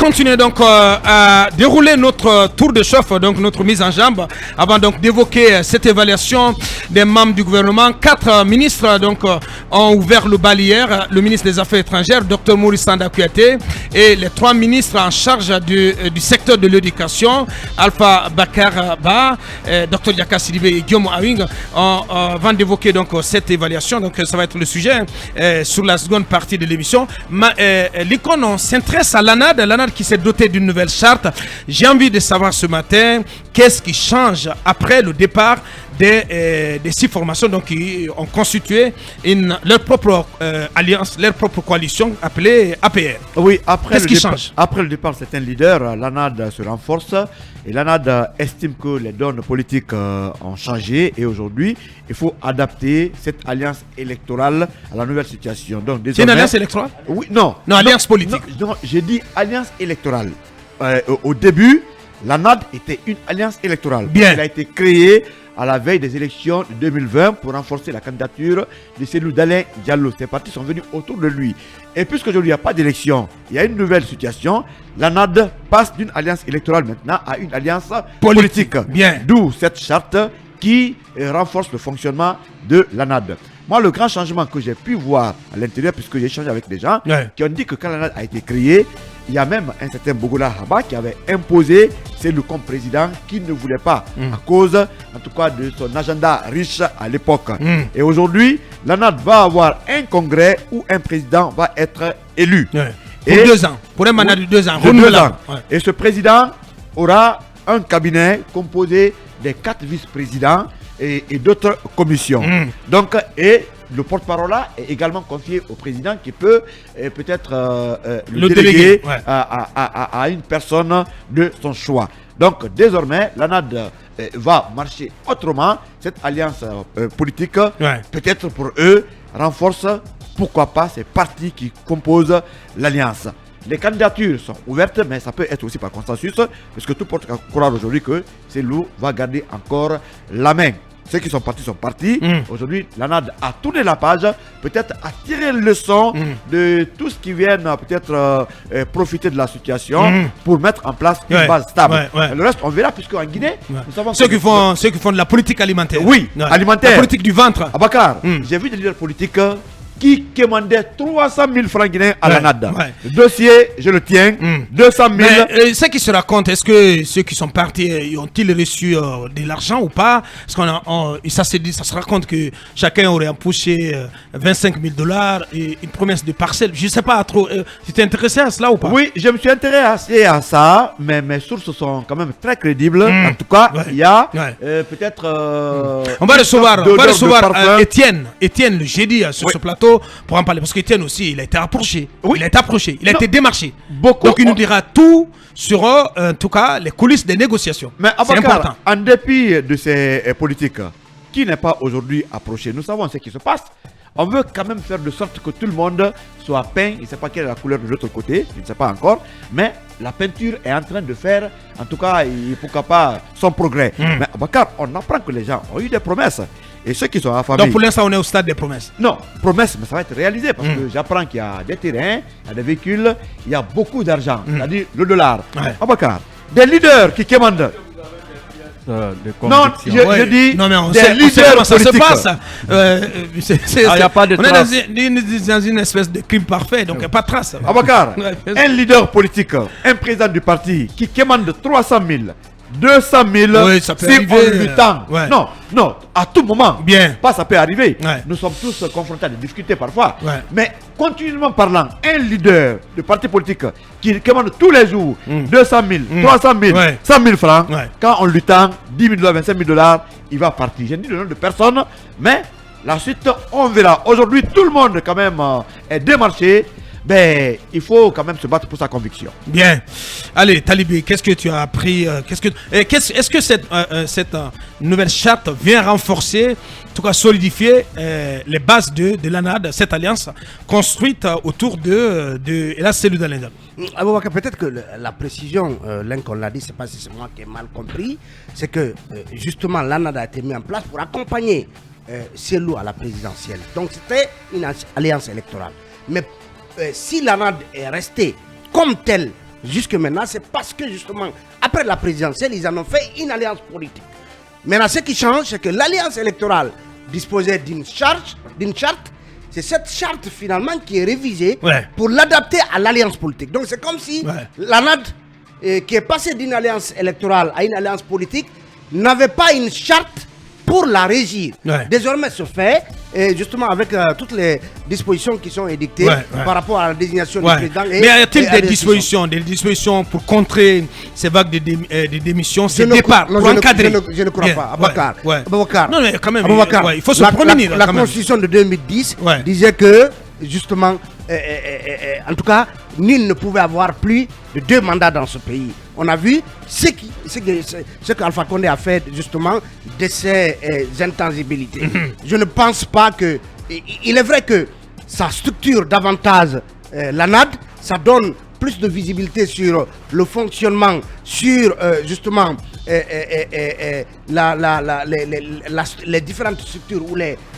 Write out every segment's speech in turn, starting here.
continuer donc à dérouler notre tour de chauffe, donc notre mise en jambe, avant donc d'évoquer cette évaluation des membres du gouvernement. 4 ministres donc ont ouvert le bal hier. Le ministre des Affaires étrangères, Dr Maurice Sanda Kouyaté, et les 3 ministres en charge du secteur de l'éducation, Alpha Bakar Ba, Dr Diaka Sidibé et Guillaume Awing, avant d'évoquer donc cette évaluation. Donc ça va être le sujet sur la seconde partie de l'émission. L'icône, on s'intéresse à l'ANAD qui s'est dotée d'une nouvelle charte. J'ai envie de savoir ce matin qu'est-ce qui change après le départ des 6 formations donc, qui ont constitué leur propre alliance, leur propre coalition appelée APR. Oui, après le départ de certains leaders, l'ANAD se renforce et l'ANAD estime que les donnes politiques ont changé et aujourd'hui, il faut adapter cette alliance électorale à la nouvelle situation. Donc, c'est une alliance électorale? Oui, non. Non, alliance politique. Non, j'ai dit alliance électorale. Au début, l'ANAD était une alliance électorale. Bien. Elle a été créée à la veille des élections de 2020 pour renforcer la candidature de Cellou Dalein Diallo. Ces partis sont venus autour de lui. Et puisqu'aujourd'hui il n'y a pas d'élection, il y a une nouvelle situation, l'ANAD passe d'une alliance électorale maintenant à une alliance politique. Bien. D'où cette charte qui renforce le fonctionnement de l'ANAD. Moi, le grand changement que j'ai pu voir à l'intérieur, puisque j'ai échangé avec des gens qui ont dit que quand l'ANAD a été créé, il y a même un certain Bogola Haba qui avait imposé Cellou comme président qui ne voulait pas, à cause en tout cas de son agenda riche à l'époque. Et aujourd'hui, l'ANAD va avoir un congrès où un président va être élu. Pour 2 ans, pour un mandat de 2 ans. Et ce président aura un cabinet composé des 4 vice-présidents et d'autres commissions. Donc, et le porte-parole là est également confié au président qui peut peut-être le déléguer à une personne de son choix. Donc désormais, l'ANAD va marcher autrement. Cette alliance politique, peut-être pour eux, renforce, pourquoi pas, ces partis qui composent l'alliance. Les candidatures sont ouvertes, mais ça peut être aussi par consensus, parce que tout porte à croire aujourd'hui que Cellou va garder encore la main. Ceux qui sont partis. Aujourd'hui, l'ANAD a tourné la page, peut-être a tiré le leçon de tout ce qui vient peut-être profiter de la situation pour mettre en place une base stable. Le reste, on verra, puisque en Guinée, nous savons ceux qui font de la politique alimentaire. Oui, alimentaire. La politique du ventre. Abakar, j'ai vu des leaders politiques qui demandaient 300 000 francs guinéens à l'ANAD. Le dossier, je le tiens, 200 000. Mais ce qui se raconte, est-ce que ceux qui sont partis ont-ils reçu de l'argent ou pas? Parce ça se raconte que chacun aurait empoché 25 000 $ et une promesse de parcelle. Je ne sais pas trop. Tu t'es intéressé à cela ou pas? Oui, je me suis intéressé à ça, mais mes sources sont quand même très crédibles. En tout cas, il y a peut-être... on va recevoir Étienne le jeudi sur ce plateau pour en parler, parce qu'Étienne aussi, il a été approché, il a été démarché. Donc il nous dira tout sur en tout cas les coulisses des négociations. Mais c'est important. En dépit de ces politiques qui n'est pas aujourd'hui approché, nous savons ce qui se passe. On veut quand même faire de sorte que tout le monde soit peint. Il ne sait pas quelle est la couleur de l'autre côté, je ne sais pas encore, mais la peinture est en train de faire, en tout cas, pourquoi pas, son progrès. Mais Abakar, on apprend que les gens ont eu des promesses. Et ceux qui sont affamés... Donc pour l'instant, on est au stade des promesses. Non, promesses, mais ça va être réalisé parce que j'apprends qu'il y a des terrains, il y a des véhicules, il y a beaucoup d'argent, c'est-à-dire le dollar. Abakar, des leaders qui commandent. Non, je dis non, mais on des sait leaders comment ça se politiques. passe. Y a pas de on est dans une espèce de crime parfait, donc il n'y a pas de trace. Abakar, un leader politique, un président du parti qui commande 300 000, 200 000, ça peut si arriver, on lui tend. Non, à tout moment. Bien. Pas ça peut arriver. Nous sommes tous confrontés à des difficultés parfois. Mais continuellement parlant, un leader de parti politique qui commande tous les jours 200 000, 300 000, 100 000 francs, quand on lui tend 10 000 $, 25 000 $, il va partir. Je ne dis le nom de personne, mais la suite, on verra. Aujourd'hui, tout le monde quand même est démarché. Ben, il faut quand même se battre pour sa conviction. Bien. Allez, Talibé, qu'est-ce que tu as appris? Est-ce que cette nouvelle charte vient renforcer, en tout cas solidifier les bases de l'ANAD, cette alliance construite autour de Cellou Dalein Diallo? Peut-être que la précision, l'un qu'on l'a dit, c'est pas si c'est moi qui ai mal compris, c'est que justement l'ANAD a été mis en place pour accompagner Cellou à la présidentielle. Donc c'était une alliance électorale. Mais si l'ANAD est restée comme telle jusque maintenant, c'est parce que justement, après la présidentielle, ils en ont fait une alliance politique. Maintenant, ce qui change, c'est que l'alliance électorale disposait d'une charte. C'est cette charte finalement qui est révisée pour l'adapter à l'alliance politique. Donc c'est comme si l'ANAD, qui est passée d'une alliance électorale à une alliance politique, n'avait pas une charte pour la régir. Désormais se fait, et justement avec toutes les dispositions qui sont édictées par rapport à la désignation du président. Mais y a-t-il des dispositions pour contrer ces vagues de démissions, ces départs, pour encadrer? Je ne crois pas. Aboubacar. Non, mais quand même, il faut se prémunir. La Constitution de 2010 disait que, justement, en tout cas, nul ne pouvait avoir plus de 2 mandats dans ce pays. On a vu ce qu'Alpha Condé a fait justement de ses intangibilités. Je ne pense pas que... Il est vrai que ça structure davantage l'ANAD, ça donne plus de visibilité sur le fonctionnement, sur justement les différentes structures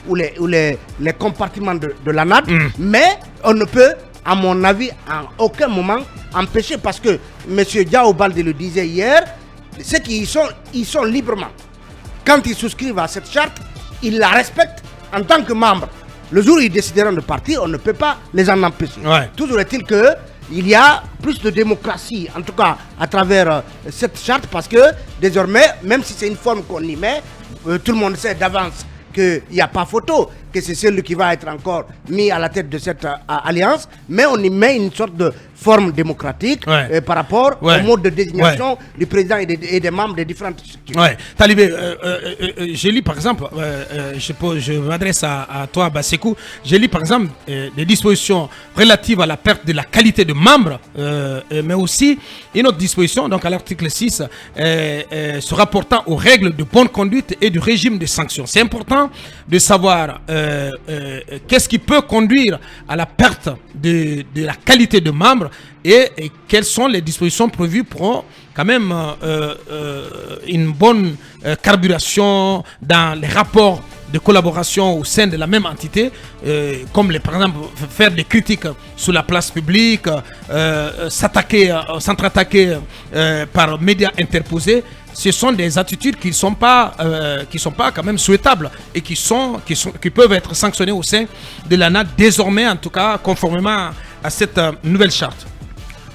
ou les compartiments de l'ANAD, mais on ne peut, à mon avis, en aucun moment empêcher, parce que M. Diao Baldé le disait hier, ceux qui ils sont librement. Quand ils souscrivent à cette charte, ils la respectent en tant que membres. Le jour où ils décideront de partir, on ne peut pas les en empêcher. Toujours est-il qu'il y a plus de démocratie, en tout cas à travers cette charte, parce que désormais, même si c'est une forme qu'on y met, tout le monde sait d'avance qu'il n'y a pas photo, que c'est celui qui va être encore mis à la tête de cette alliance, mais on y met une sorte de forme démocratique par rapport au mode de désignation du président et des membres des différentes structures. Talibé, j'ai lu par exemple, je m'adresse à toi Bassekou, j'ai lu par exemple des dispositions relatives à la perte de la qualité de membre, mais aussi une autre disposition, donc à l'article 6, se rapportant aux règles de bonne conduite et du régime de sanctions. C'est important de savoir qu'est-ce qui peut conduire à la perte de la qualité de membre et quelles sont les dispositions prévues pour quand même une bonne carburation dans les rapports de collaboration au sein de la même entité, comme par exemple faire des critiques sur la place publique, s'entre-attaquer par médias interposés. Ce sont des attitudes qui ne sont pas quand même souhaitables et qui peuvent être sanctionnées au sein de l'ANAD désormais, en tout cas conformément à cette nouvelle charte.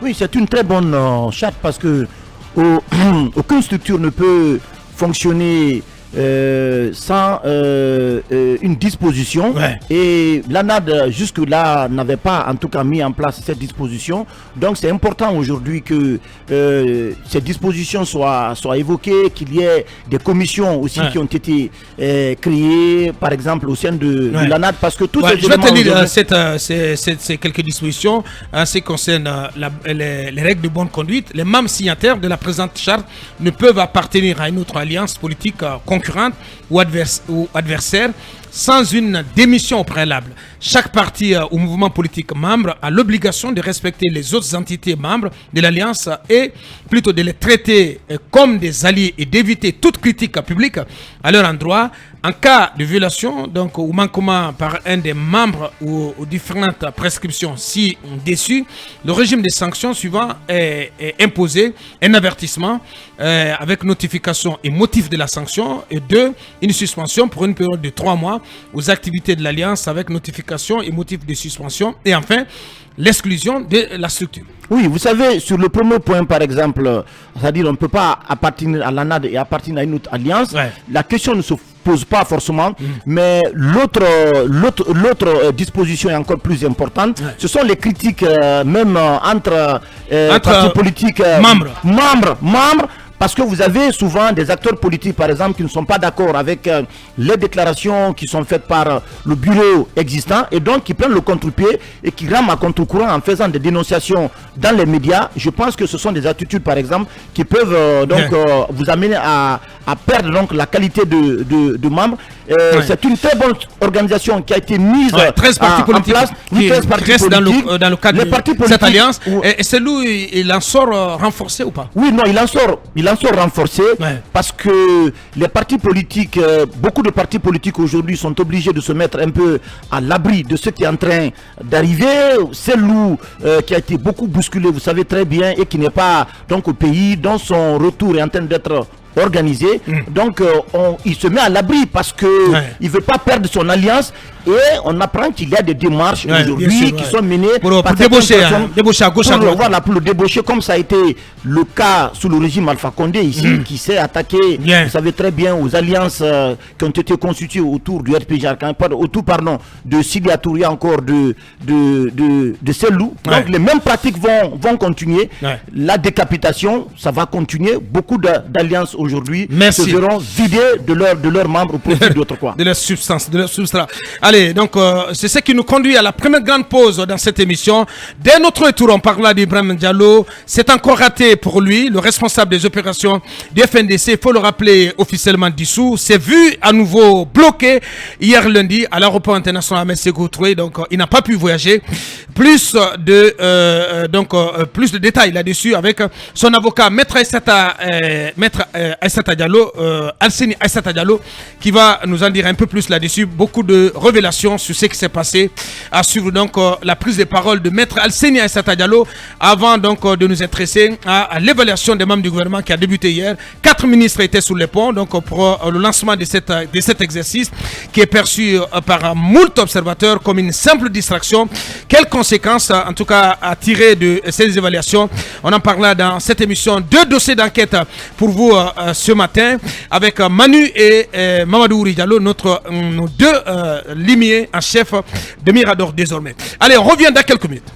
Oui, c'est une très bonne charte parce que aucune structure ne peut fonctionner sans une disposition, et l'ANAD jusque-là n'avait pas en tout cas mis en place cette disposition. Donc c'est important aujourd'hui que ces dispositions soient évoquées, qu'il y ait des commissions aussi qui ont été créées par exemple au sein de l'ANAD, parce que tout je vais te lire ces quelques dispositions en ce qui concerne les règles de bonne conduite. Les membres signataires de la présente charte ne peuvent appartenir à une autre alliance politique concurrente ou adversaire sans une démission au préalable. Chaque parti ou mouvement politique membre a l'obligation de respecter les autres entités membres de l'Alliance et plutôt de les traiter comme des alliés et d'éviter toute critique publique à leur endroit. En cas de violation donc, ou manquement par un des membres ou aux différentes prescriptions si déçues, le régime des sanctions suivant est imposé: un avertissement avec notification et motif de la sanction, et 2, une suspension pour une période de 3 mois aux activités de l'Alliance avec notification et motif de suspension, et enfin l'exclusion de la structure. Oui, vous savez, sur le premier point par exemple, c'est-à-dire on ne peut pas appartenir à l'ANAD et appartenir à une autre alliance, la question ne se pose pas forcément, mais l'autre disposition est encore plus importante. Ce sont les critiques même entre partis politiques membres. Parce que vous avez souvent des acteurs politiques, par exemple, qui ne sont pas d'accord avec les déclarations qui sont faites par le bureau existant, et donc qui prennent le contre-pied et qui rament à contre-courant en faisant des dénonciations dans les médias. Je pense que ce sont des attitudes, par exemple, qui peuvent vous amener à perdre donc la qualité de membre. c'est une très bonne organisation qui a été mise 13 partis politiques en place. qui 13 partis restent politiques. dans le cadre de cette alliance. Et celui, il en sort renforcé ou pas? Oui, non, il en sort renforcé parce que les partis politiques, beaucoup de partis politiques aujourd'hui sont obligés de se mettre un peu à l'abri de ce qui est en train d'arriver. Celle-là qui a été beaucoup bousculé, vous savez très bien, et qui n'est pas donc au pays, dont son retour est en train d'être organisé. Donc il se met à l'abri parce que il veut pas perdre son alliance, et on apprend qu'il y a des démarches aujourd'hui qui sont menées pour débaucher à gauche à droite. Voilà, pour le débaucher, comme ça a été le cas sous le régime Alpha Condé ici, qui s'est attaqué, vous savez très bien, aux alliances qui ont été constituées autour du RPG Arcan, autour de Sidi Atouria, encore de Selou. Donc les mêmes pratiques vont continuer. La décapitation, ça va continuer. Beaucoup d'alliances aujourd'hui se verront vidées de leurs membres au profit d'autres quoi. De leur substance, de leur substrat. Allez, donc c'est ce qui nous conduit à la première grande pause dans cette émission. Dès notre retour, on parlera d'Ibrahim Diallo. C'est encore raté pour lui, le responsable des opérations du FNDC. Il faut le rappeler, officiellement dissous. C'est vu à nouveau bloqué hier lundi à l'aéroport international Ahmed Sékou Touré. Donc il n'a pas pu voyager. Plus de détails là-dessus avec son avocat, Maître Aïssata Diallo, Alseni Aïssata Diallo, qui va nous en dire un peu plus là-dessus. Beaucoup de révélations sur ce qui s'est passé. À suivre donc la prise de parole de Maître Alseni Aïssata Diallo avant donc de nous intéresser à l'évaluation des membres du gouvernement qui a débuté hier. 4 ministres étaient sur les ponts donc pour le lancement de cet exercice qui est perçu par moult observateurs comme une simple distraction. Quelles conséquences en tout cas à tirer de ces évaluations? On en parlera dans cette émission. 2 dossiers d'enquête pour vous ce matin avec Manu et Mamadou Ouri Diallo, nos 2 limiers en chef de Mirador désormais. Allez, on revient dans quelques minutes.